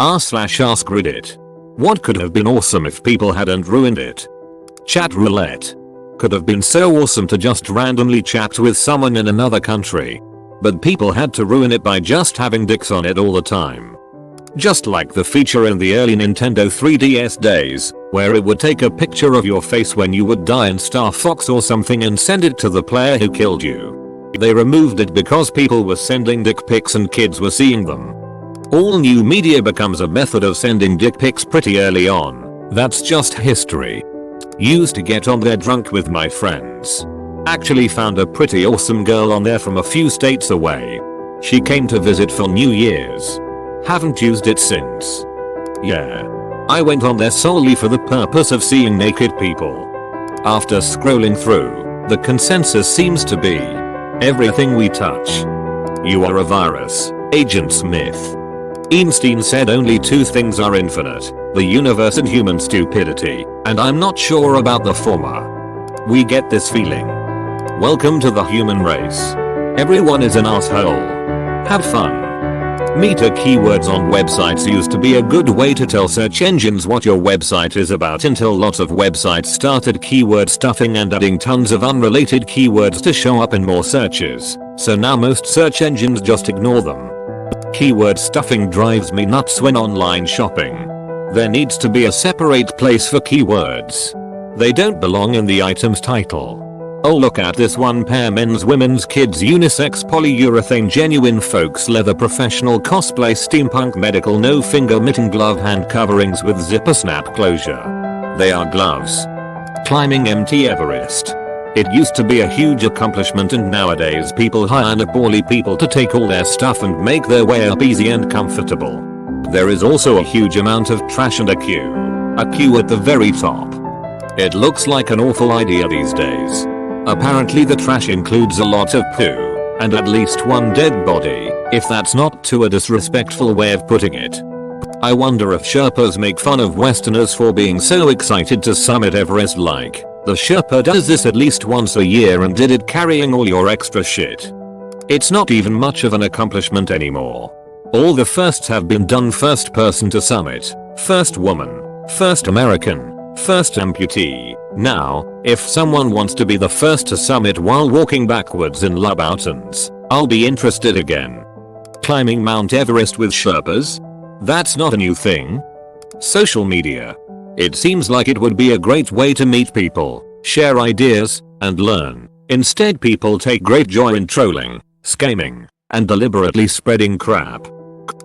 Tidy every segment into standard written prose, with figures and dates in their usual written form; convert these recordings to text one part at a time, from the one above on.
r/askreddit. What could have been awesome if people hadn't ruined it? Chat roulette. Could have been so awesome to just randomly chat with someone in another country. But people had to ruin it by just having dicks on it all the time. Just like the feature in the early Nintendo 3DS days, where it would take a picture of your face when you would die in Star Fox or something and send it to the player who killed you. They removed it because people were sending dick pics and kids were seeing them. All new media becomes a method of sending dick pics pretty early on. That's just history. Used to get on there drunk with my friends. Actually found a pretty awesome girl on there from a few states away. She came to visit for New Year's. Haven't used it since. Yeah. I went on there solely for the purpose of seeing naked people. After scrolling through, the consensus seems to be everything we touch. You are a virus, Agent Smith. Einstein said only two things are infinite, the universe and human stupidity, and I'm not sure about the former. We get this feeling. Welcome to the human race. Everyone is an asshole. Have fun. Meta keywords on websites used to be a good way to tell search engines what your website is about until lots of websites started keyword stuffing and adding tons of unrelated keywords to show up in more searches, so now most search engines just ignore them. Keyword stuffing drives me nuts when online shopping. There needs to be a separate place for keywords. They don't belong in the item's title. Oh, look at this one pair: men's, women's, kids, unisex, polyurethane, genuine, folks, leather, professional, cosplay, steampunk, medical, no finger, mitten, glove, hand coverings with zipper snap closure. They are gloves. Climbing Mt. Everest. It used to be a huge accomplishment, and nowadays people hire poorly people to take all their stuff and make their way up easy and comfortable. There is also a huge amount of trash and a queue. A queue at the very top. It looks like an awful idea these days. Apparently the trash includes a lot of poo, and at least one dead body, if that's not too a disrespectful way of putting it. I wonder if Sherpas make fun of Westerners for being so excited to summit Everest, like, the Sherpa does this at least once a year and did it carrying all your extra shit. It's not even much of an accomplishment anymore. All the firsts have been done: first person to summit, first woman, first American, first amputee. Now, if someone wants to be the first to summit while walking backwards in Louboutin's, I'll be interested again. Climbing Mount Everest with Sherpas? That's not a new thing. Social media. It seems like it would be a great way to meet people, share ideas, and learn. Instead, people take great joy in trolling, scamming, and deliberately spreading crap.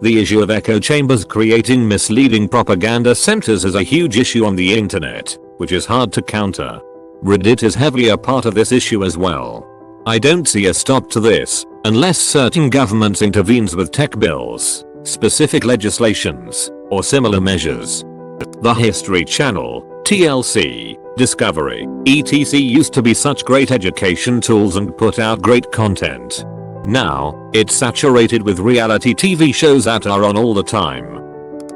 The issue of echo chambers creating misleading propaganda centers is a huge issue on the internet, which is hard to counter. Reddit is heavily a part of this issue as well. I don't see a stop to this, unless certain governments intervenes with tech bills, specific legislations, or similar measures. The History Channel, TLC, Discovery, etc. used to be such great education tools and put out great content. Now, it's saturated with reality TV shows that are on all the time.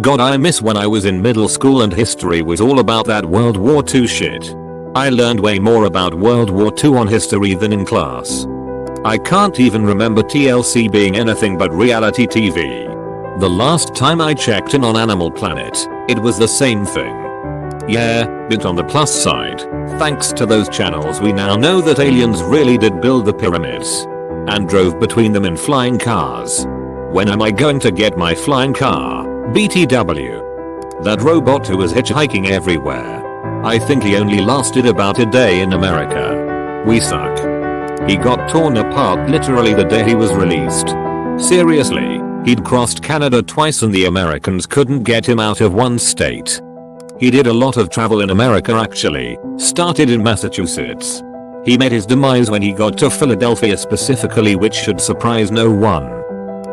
God, I miss when I was in middle school and history was all about that World War II shit. I learned way more about World War II on history than in class. I can't even remember TLC being anything but reality TV. The last time I checked in on Animal Planet, it was the same thing. Yeah, but on the plus side, thanks to those channels we now know that aliens really did build the pyramids. And drove between them in flying cars. When am I going to get my flying car? BTW. That robot who was hitchhiking everywhere. I think he only lasted about a day in America. We suck. He got torn apart literally the day he was released. Seriously, he'd crossed Canada twice and the Americans couldn't get him out of one state. He did a lot of travel in America actually, started in Massachusetts. He met his demise when he got to Philadelphia specifically, which should surprise no one.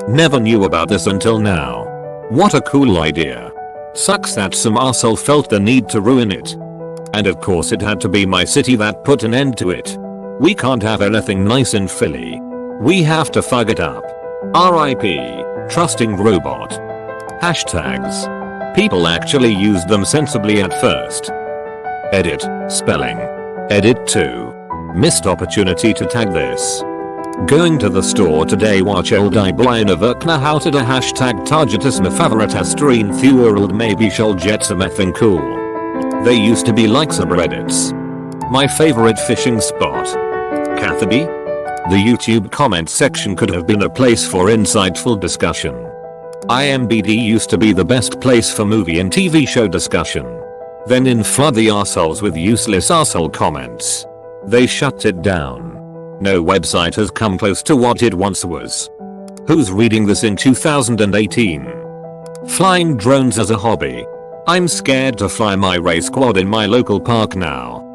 Never knew about this until now. What a cool idea. Sucks that some arsehole felt the need to ruin it. And of course it had to be my city that put an end to it. We can't have anything nice in Philly. We have to fug it up. RIP, trusting robot. Hashtags. People actually used them sensibly at first. Edit, spelling. Edit 2. Missed opportunity to tag this. Going to the store today, watch old I blind of how to do hashtag targetus my favorite stream world maybe shall jet something cool. They used to be like subreddits. My favorite fishing spot. Cathaby? The YouTube comment section could have been a place for insightful discussion. IMBD used to be the best place for movie and TV show discussion. Then in flood the arseholes with useless arsehole comments. They shut it down. No website has come close to what it once was. Who's reading this in 2018? Flying drones as a hobby. I'm scared to fly my race squad in my local park now.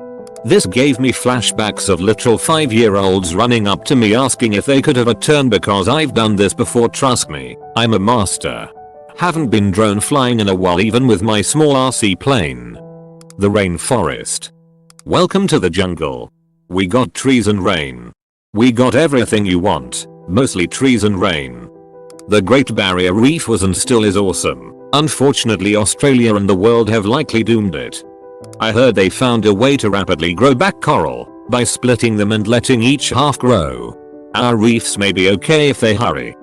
This gave me flashbacks of literal 5-year-olds running up to me asking if they could have a turn because I've done this before, trust me, I'm a master. Haven't been drone flying in a while even with my small RC plane. The rainforest. Welcome to the jungle. We got trees and rain. We got everything you want, mostly trees and rain. The Great Barrier Reef was and still is awesome. Unfortunately Australia and the world have likely doomed it. I heard they found a way to rapidly grow back coral by splitting them and letting each half grow. Our reefs may be okay if they hurry.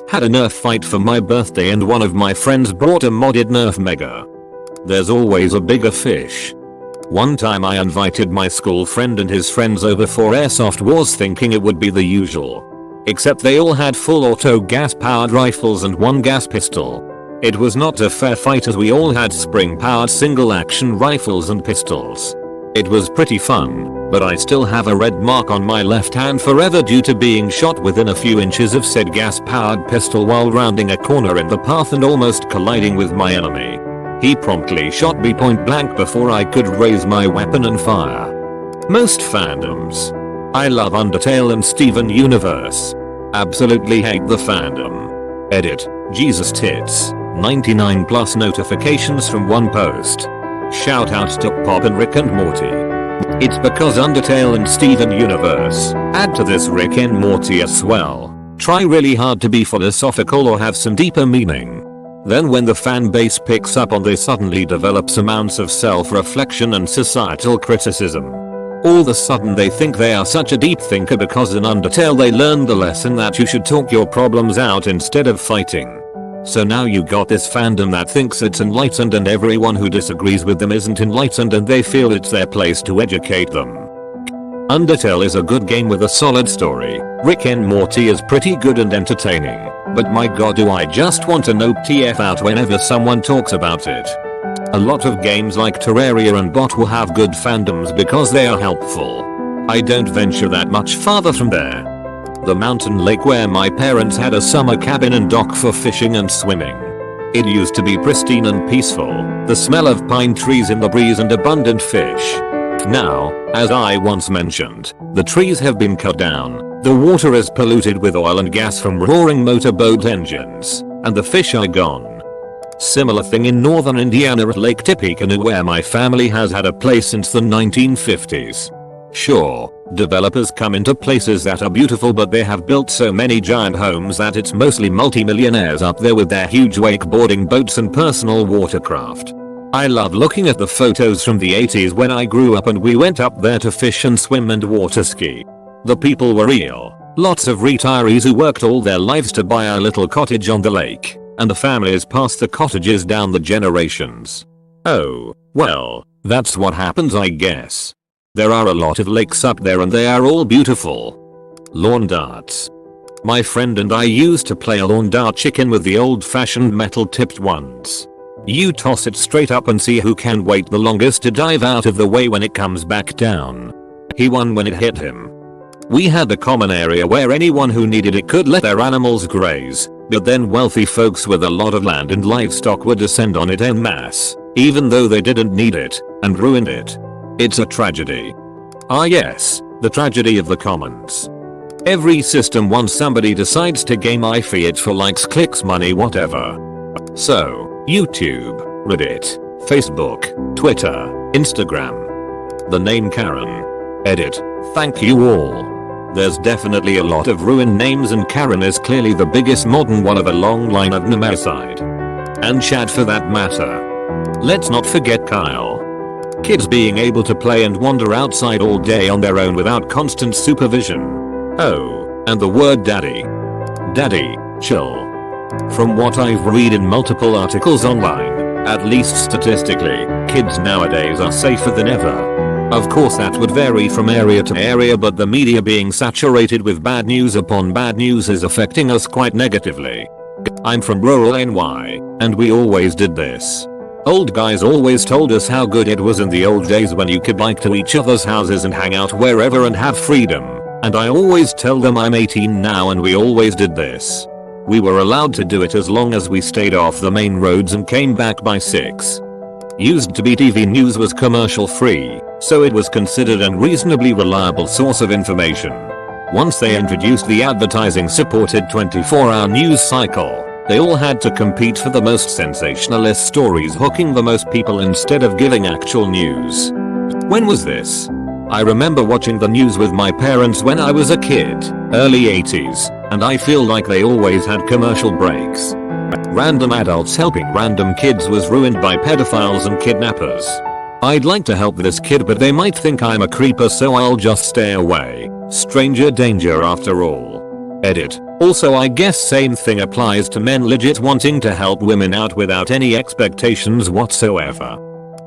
Had a Nerf fight for my birthday and one of my friends brought a modded Nerf Mega. There's always a bigger fish. One time I invited my school friend and his friends over for airsoft wars thinking it would be the usual. Except they all had full auto gas powered rifles and one gas pistol. It was not a fair fight as we all had spring powered single action rifles and pistols. It was pretty fun, but I still have a red mark on my left hand forever due to being shot within a few inches of said gas powered pistol while rounding a corner in the path and almost colliding with my enemy. He promptly shot me point blank before I could raise my weapon and fire. Most fandoms. I love Undertale and Steven Universe. Absolutely hate the fandom. Edit. Jesus tits. 99 plus notifications from one post. Shout out to Pop and Rick and Morty. It's because Undertale and Steven Universe. Add to this Rick and Morty as well. Try really hard to be philosophical or have some deeper meaning. Then when the fan base picks up on this suddenly develops amounts of self-reflection and societal criticism. All of a sudden they think they are such a deep thinker because in Undertale they learned the lesson that you should talk your problems out instead of fighting. So now you got this fandom that thinks it's enlightened and everyone who disagrees with them isn't enlightened and they feel it's their place to educate them. Undertale is a good game with a solid story. Rick and Morty is pretty good and entertaining. But my god do I just want to nope TF out whenever someone talks about it. A lot of games like Terraria and Bot will have good fandoms because they are helpful. I don't venture that much farther from there. The mountain lake where my parents had a summer cabin and dock for fishing and swimming. It used to be pristine and peaceful, the smell of pine trees in the breeze and abundant fish. Now, as I once mentioned, the trees have been cut down, the water is polluted with oil and gas from roaring motorboat engines, and the fish are gone. Similar thing in northern Indiana at Lake Tippecanoe where my family has had a place since the 1950s. Sure, developers come into places that are beautiful but they have built so many giant homes that it's mostly multimillionaires up there with their huge wakeboarding boats and personal watercraft. I love looking at the photos from the 80s when I grew up and we went up there to fish and swim and water ski. The people were real. Lots of retirees who worked all their lives to buy a little cottage on the lake, and the families passed the cottages down the generations. Oh, well, that's what happens I guess. There are a lot of lakes up there and they are all beautiful. Lawn darts. My friend and I used to play a lawn dart chicken with the old-fashioned metal tipped ones. You toss it straight up and see who can wait the longest to dive out of the way when it comes back down. He won when it hit him. We had a common area where anyone who needed it could let their animals graze, but then wealthy folks with a lot of land and livestock would descend on it en masse, even though they didn't need it, and ruined it. It's a tragedy. Ah yes, the tragedy of the commons. Every system once somebody decides to gamify it for likes, clicks, money, whatever. So, YouTube, Reddit, Facebook, Twitter, Instagram. The name Karen. Edit. Thank you all. There's definitely a lot of ruined names and Karen is clearly the biggest modern one of a long line of nomicide. And Chad for that matter. Let's not forget Kyle. Kids being able to play and wander outside all day on their own without constant supervision. Oh, And the word daddy. Daddy, chill. From what I've read in multiple articles online, at least statistically, kids nowadays are safer than ever. Of course that would vary from area to area, but the media being saturated with bad news upon bad news is affecting us quite negatively. I'm from rural NY, and we always did this. Old guys always told us how good it was in the old days when you could bike to each other's houses and hang out wherever and have freedom. And I always tell them I'm 18 now and we always did this. We were allowed to do it as long as we stayed off the main roads and came back by 6. Used to be TV news was commercial free, so it was considered a reasonably reliable source of information. Once they introduced the advertising supported 24-hour news cycle, they all had to compete for the most sensationalist stories, hooking the most people instead of giving actual news. When was this? I remember watching the news with my parents when I was a kid, early 80s, and I feel like they always had commercial breaks. Random adults helping random kids was ruined by pedophiles and kidnappers. I'd like to help this kid, but they might think I'm a creeper, so I'll just stay away. Stranger danger after all. Edit. Also, I guess same thing applies to men legit wanting to help women out without any expectations whatsoever.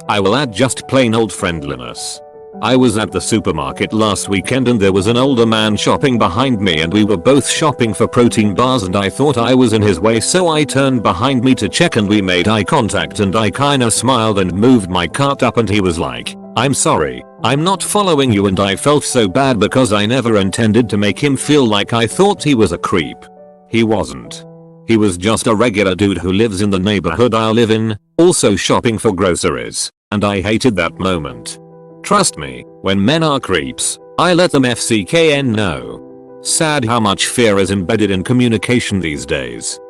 I will add just plain old friendliness. I was at the supermarket last weekend and there was an older man shopping behind me, and we were both shopping for protein bars, and I thought I was in his way, so I turned behind me to check and we made eye contact, and I kinda smiled and moved my cart up, and he was like, "I'm sorry, I'm not following you," and I felt so bad because I never intended to make him feel like I thought he was a creep. He wasn't. He was just a regular dude who lives in the neighborhood I live in, also shopping for groceries, and I hated that moment. Trust me, when men are creeps, I let them FCKN know. Sad how much fear is embedded in communication these days.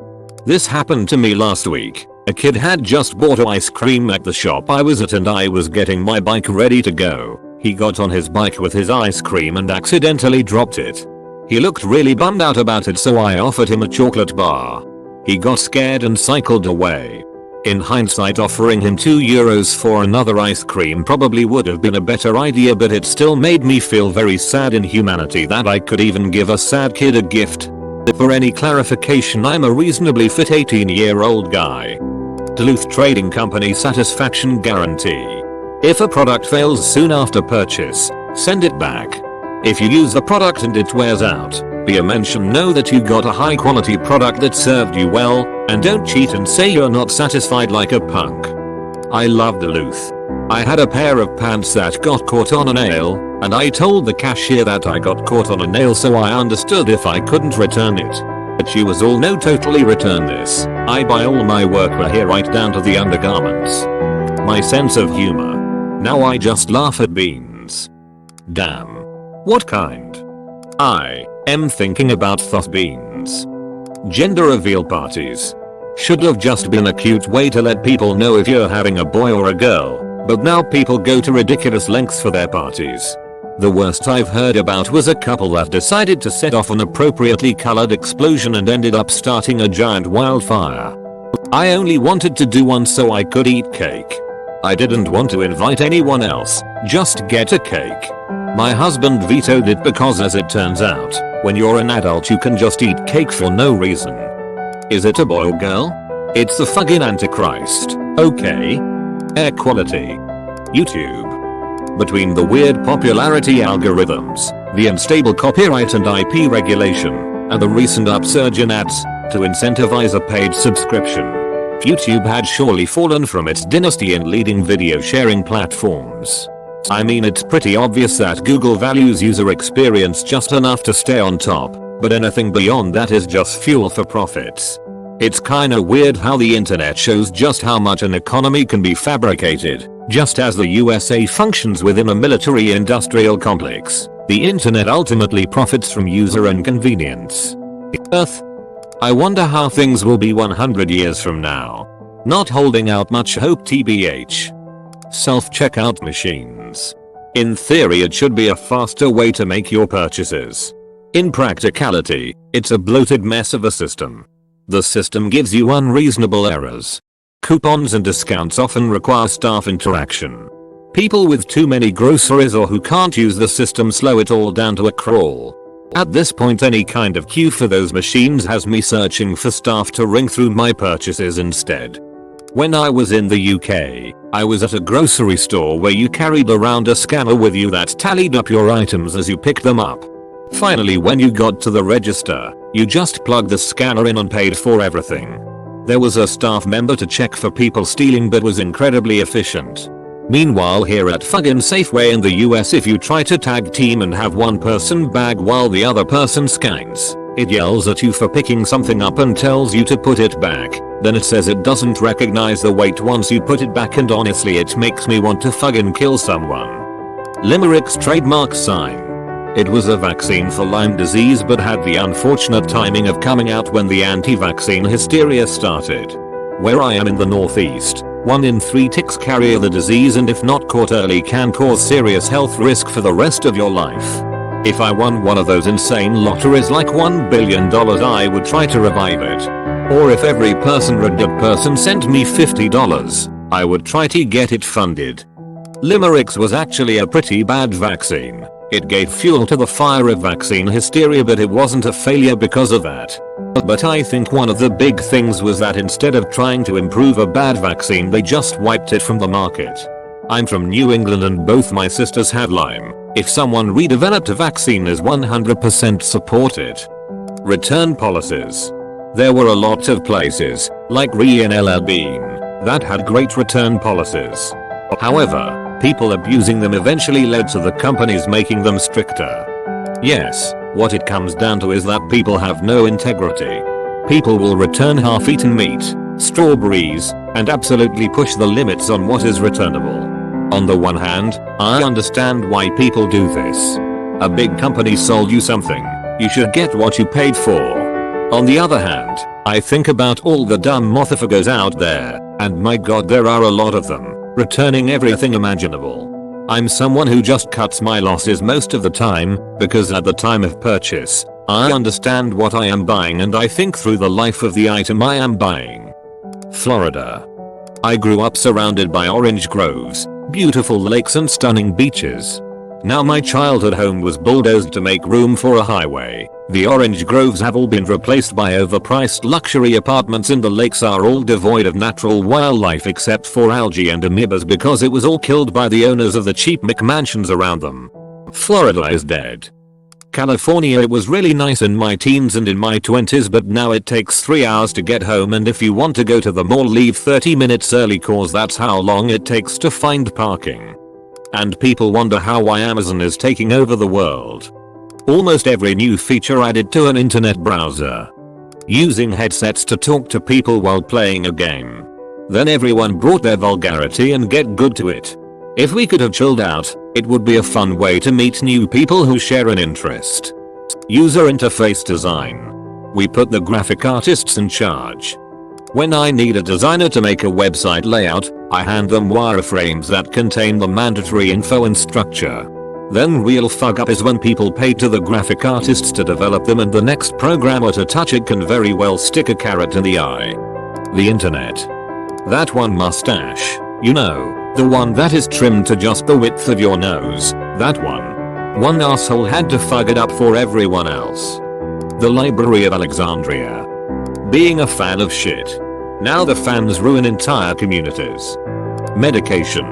This happened to me last week. A kid had just bought ice cream at the shop I was at, and I was getting my bike ready to go. He got on his bike with his ice cream and accidentally dropped it. He looked really bummed out about it, so I offered him a chocolate bar. He got scared and cycled away. In hindsight, offering him €2 for another ice cream probably would have been a better idea, but it still made me feel very sad in humanity that I could even give a sad kid a gift. For any clarification, I'm a reasonably fit 18-year-old guy. Duluth Trading Company Satisfaction Guarantee. If a product fails soon after purchase, send it back. If you use the product and it wears out, be a mention know that you got a high quality product that served you well, and don't cheat and say you're not satisfied like a punk. I love Duluth. I had a pair of pants that got caught on a nail, and I told the cashier that I got caught on a nail, so I understood if I couldn't return it. But she was all, "No, totally return this. I buy all my workwear here right down to the undergarments." My sense of humor. Now I just laugh at beans. Damn. What kind? I am thinking about thoth beans. Gender reveal parties. Should have just been a cute way to let people know if you're having a boy or a girl, but now people go to ridiculous lengths for their parties. The worst I've heard about was a couple that decided to set off an appropriately colored explosion and ended up starting a giant wildfire. I only wanted to do one so I could eat cake. I didn't want to invite anyone else, just get a cake. My husband vetoed it because, as it turns out, when you're an adult you can just eat cake for no reason. Is it a boy or girl? It's the fucking Antichrist. Okay. Air quality. YouTube. Between the weird popularity algorithms, the unstable copyright and IP regulation, and the recent upsurge in ads to incentivize a paid subscription, YouTube had surely fallen from its dynasty in leading video sharing platforms. I mean, it's pretty obvious that Google values user experience just enough to stay on top, but anything beyond that is just fuel for profits. It's kinda weird how the internet shows just how much an economy can be fabricated. Just as the USA functions within a military-industrial complex, the internet ultimately profits from user inconvenience. Earth. I wonder how things will be 100 years from now. Not holding out much hope, TBH. Self-checkout machines. In theory, it should be a faster way to make your purchases. In practicality, it's a bloated mess of a system. The system gives you unreasonable errors. Coupons and discounts often require staff interaction. People with too many groceries or who can't use the system slow it all down to a crawl. At this point any kind of queue for those machines has me searching for staff to ring through my purchases instead. When I was in the UK, I was at a grocery store where you carried around a scanner with you that tallied up your items as you picked them up. Finally, when you got to the register, you just plugged the scanner in and paid for everything. There was a staff member to check for people stealing but was incredibly efficient. Meanwhile here at fucking Safeway in the US, if you try to tag team and have one person bag while the other person scans, it yells at you for picking something up and tells you to put it back. Then it says it doesn't recognize the weight once you put it back, and honestly it makes me want to fucking kill someone. Limerick's trademark sign. It was a vaccine for Lyme disease but had the unfortunate timing of coming out when the anti-vaccine hysteria started. Where I am in the northeast, 1 in 3 ticks carry the disease, and if not caught early can cause serious health risk for the rest of your life. If I won one of those insane lotteries like $1 billion, I would try to revive it. Or if every Reddit person sent me $50, I would try to get it funded. Limerick's was actually a pretty bad vaccine. It gave fuel to the fire of vaccine hysteria, but it wasn't a failure because of that. But I think one of the big things was that instead of trying to improve a bad vaccine, they just wiped it from the market. I'm from New England and both my sisters had Lyme. If someone redeveloped a vaccine, is 100% support it. Return policies. There were a lot of places, like Re and LL Bean, that had great return policies. However, people abusing them eventually led to the companies making them stricter. Yes, what it comes down to is that people have no integrity. People will return half-eaten meat, strawberries, and absolutely push the limits on what is returnable. On the one hand, I understand why people do this. A big company sold you something, you should get what you paid for. On the other hand, I think about all the dumb motherfuckers out there, and my god there are a lot of them, returning everything imaginable. I'm someone who just cuts my losses most of the time, because at the time of purchase, I understand what I am buying and I think through the life of the item I am buying. Florida. I grew up surrounded by orange groves, beautiful lakes and stunning beaches. Now my childhood home was bulldozed to make room for a highway. The orange groves have all been replaced by overpriced luxury apartments, and the lakes are all devoid of natural wildlife except for algae and amoebas because it was all killed by the owners of the cheap McMansions around them. Florida is dead. California, it was really nice in my teens and in my 20s, but now it takes 3 hours to get home, and if you want to go to the mall, leave 30 minutes early cause that's how long it takes to find parking. And people wonder why Amazon is taking over the world. Almost every new feature added to an internet browser. Using headsets to talk to people while playing a game. Then everyone brought their vulgarity and get good to it. If we could have chilled out, it would be a fun way to meet new people who share an interest. User interface design. We put the graphic artists in charge. When I need a designer to make a website layout, I hand them wireframes that contain the mandatory info and structure. Then real fuck up is when people pay to the graphic artists to develop them and the next programmer to touch it can very well stick a carrot in the eye. The internet. That one mustache, you know, the one that is trimmed to just the width of your nose, that one. One asshole had to fuck it up for everyone else. The Library of Alexandria. Being a fan of shit. Now the fans ruin entire communities. Medication.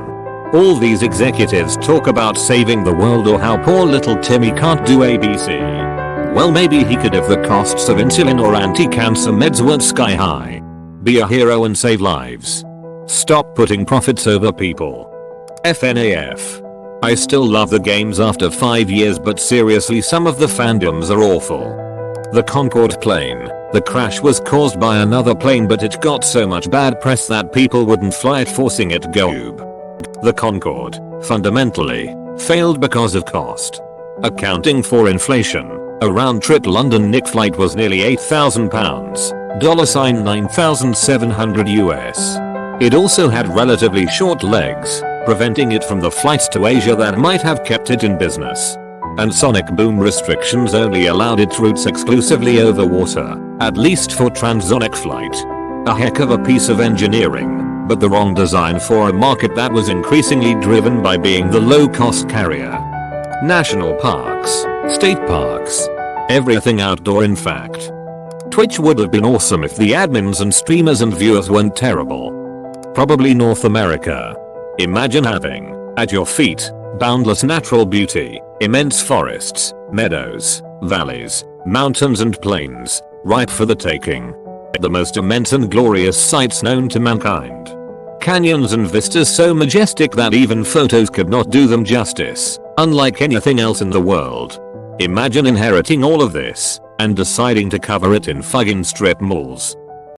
All these executives talk about saving the world or how poor little Timmy can't do ABC. Well, maybe he could if the costs of insulin or anti-cancer meds weren't sky high. Be a hero and save lives. Stop putting profits over people. FNAF. I still love the games after 5 years, but seriously some of the fandoms are awful. The Concorde plane. The crash was caused by another plane, but it got so much bad press that people wouldn't fly it, forcing it goob. The Concorde, fundamentally, failed because of cost. Accounting for inflation, a round-trip London-Nick flight was nearly £8,000, $9,700 US. It also had relatively short legs, preventing it from the flights to Asia that might have kept it in business. And sonic boom restrictions only allowed its routes exclusively over water, at least for transonic flight. A heck of a piece of engineering, but the wrong design for a market that was increasingly driven by being the low-cost carrier. National parks, state parks. Everything outdoor in fact. Twitch would have been awesome if the admins and streamers and viewers weren't terrible. Probably North America. Imagine having, at your feet, boundless natural beauty, immense forests, meadows, valleys, mountains and plains, ripe for the taking. The most immense and glorious sights known to mankind. Canyons and vistas so majestic that even photos could not do them justice, unlike anything else in the world. Imagine inheriting all of this, and deciding to cover it in fucking strip malls.